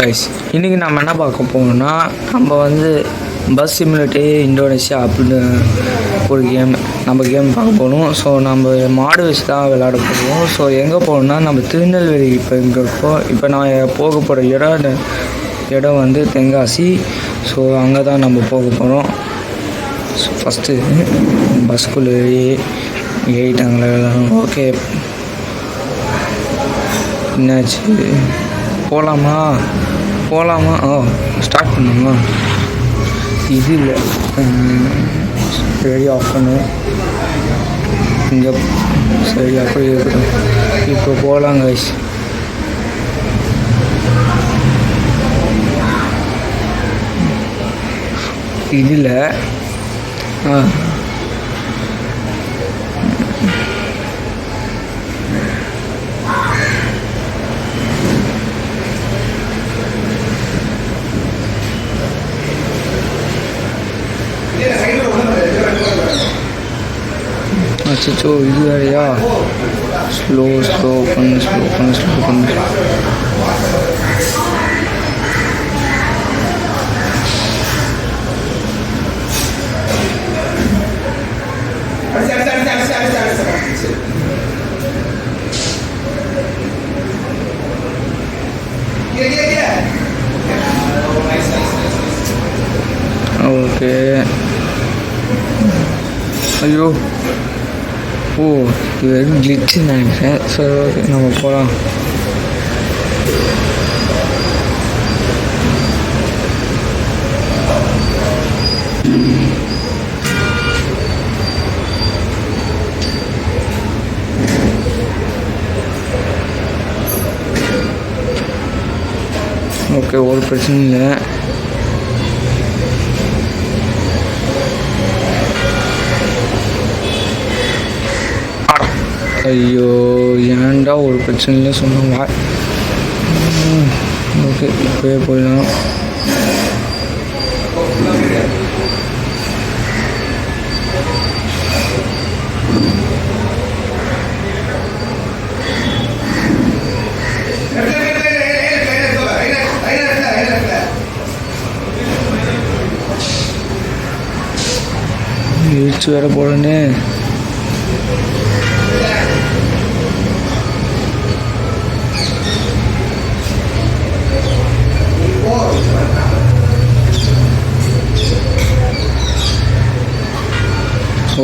Guys, இன்றைக்கி நம்ம என்ன பார்க்க போகணும்னா, நம்ம வந்து பஸ் சிமுலேட்டர் இந்தோனேஷியா அப்படின்னு ஒரு நம்ம கேம் பார்க்க போகணும். ஸோ நம்ம மாடு வச்சு தான் விளையாட போகிறோம். ஸோ எங்கே போகணுன்னா, நம்ம திருநெல்வேலி இப்போ நான் போக போகிற இடம் வந்து தென்காசி. ஸோ அங்கே தான் நம்ம போக போகிறோம். ஸோ ஃபஸ்ட்டு பஸ்க்குள்ளே ஏறிட்டாங்களே எல்லாரும். ஓகே, என்னாச்சு, போகலாமா? ஓ ஸ்டார்ட் பண்ணுமா? இது இல்லை, சரி ஆஃப் பண்ணு. இங்கே சரி அப்படி இருக்கட்டும். இப்போ போகலாங்க. இதில் அச்சோ, இது வேறையா? ஸ்லோ பண்ணு. ஓகே, ஐயோ, ஓ இது வெறும் கிளிச்சுன்னு நினைக்கிறேன். சரி ஓகே, நம்ம போகலாம். ஓகே, ஒரு பிரச்சனை இல்லை. ஐயோ, ஏன்டா ஒரு பிரச்சனையில் சொன்னாங்க. ஓகே, இப்போயே போயிடலாம். இழுச்சு வேற போடனே.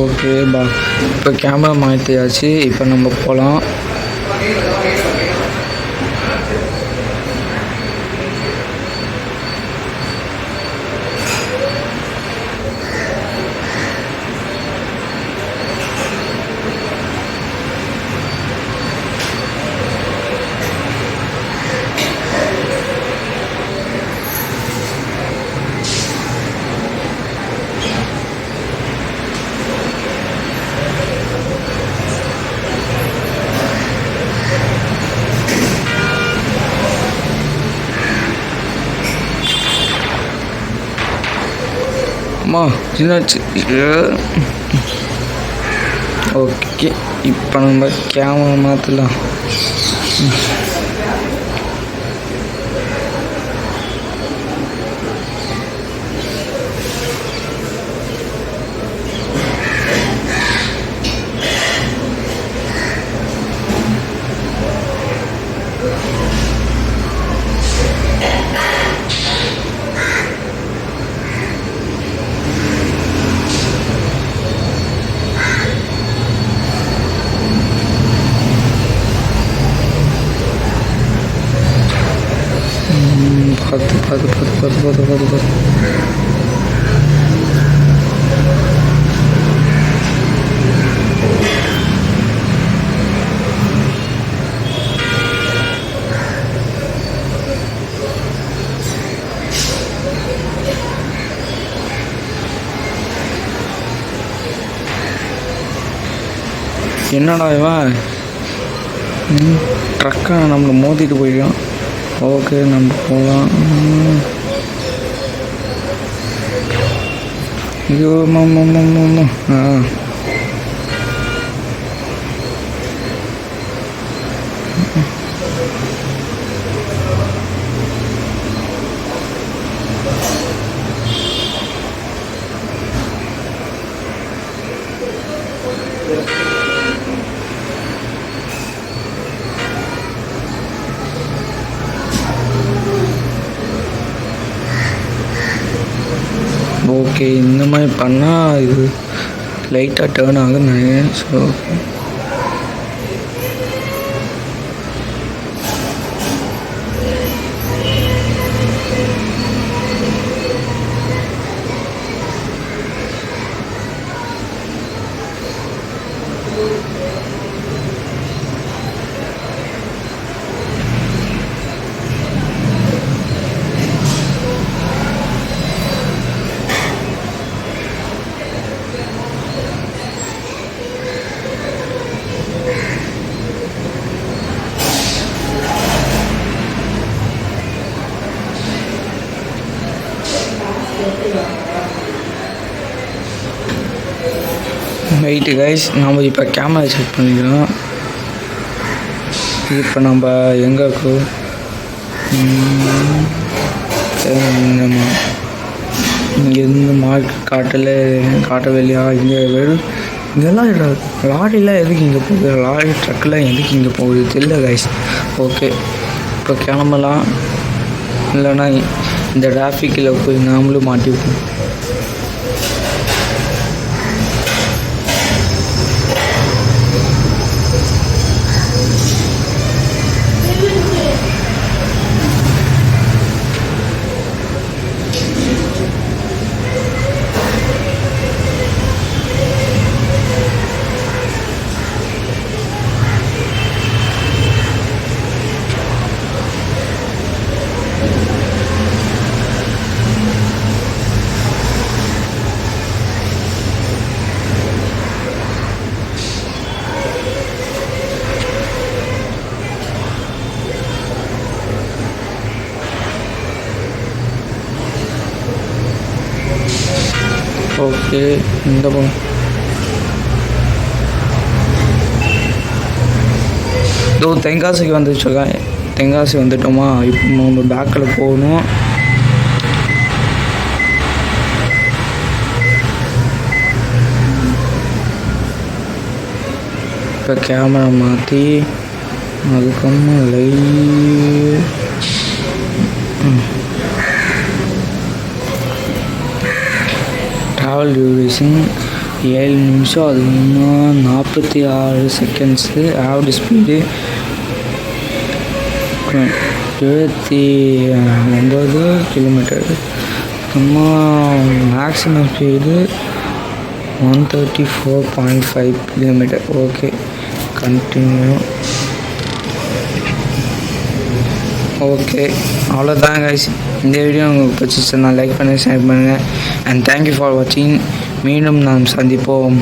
ஓகே பா, இப்போ கேமரா மாற்றியாச்சு. இப்போ நம்ம போகலாம். அம்மா என்னாச்சு? ஓகே, இப்போ நம்ம கேமரா மாற்றலாம். பார்த்து என்னடா இவன் ட்ரக்கை நம்மளை மோதிட்டு போயிடும். ஓகே, நம்ம போகலாம். ஐயோ ஓகே, இந்த மாதிரி பண்ணால் இது லைட்டாக டேர்ன் ஆகுதுன்னு நினைக்கிறேன். ஸோ வெயிட்டு கைஸ், நம்ம இப்போ கேமரா செக் பண்ணிக்கிறோம். இப்போ நம்ம எங்கே இங்கேருந்து மார்க் காட்டவே இல்லையா? இங்கே வெறும் இங்கெல்லாம் லாரிலாம் எதுக்கு இங்கே போகுது? லாரி ட்ரக்கெலாம் எதுக்கு இங்கே போகுது தெரியல கைஸ். ஓகே, இப்போ கிளம்பலாம். இல்லைன்னா இந்த டிராஃபிக்கில் போய் நாமளும் மாட்டிப்போம். ஓகே, இந்த போகணும். இதோ தென்காசிக்கு வந்துச்சுருக்கேன். தென்காசி வந்துட்டோமா? இப்போ நம்ம பேக்கில் போகணும். இப்போ கேமரா மாற்றி அதுக்கப்புறமா ட்ராவல் டியூரேஷன் 7 நிமிஷம், அது இன்னும் 46 செகண்ட்ஸு. Average speed 79 kilometre. அப்புறமா maximum speed 134.5 kilometre. Okay, continue. Okay, அவ்வளோதான் கைஸ். இந்த வீடியோ உங்களுக்கு பிடிச்சிச்சுன்னா லைக் பண்ணுங்கள், ஷேர் பண்ணுங்கள். அண்ட் தேங்க்யூ ஃபார் வாட்சிங். மீண்டும் நாம் சந்திப்போம்.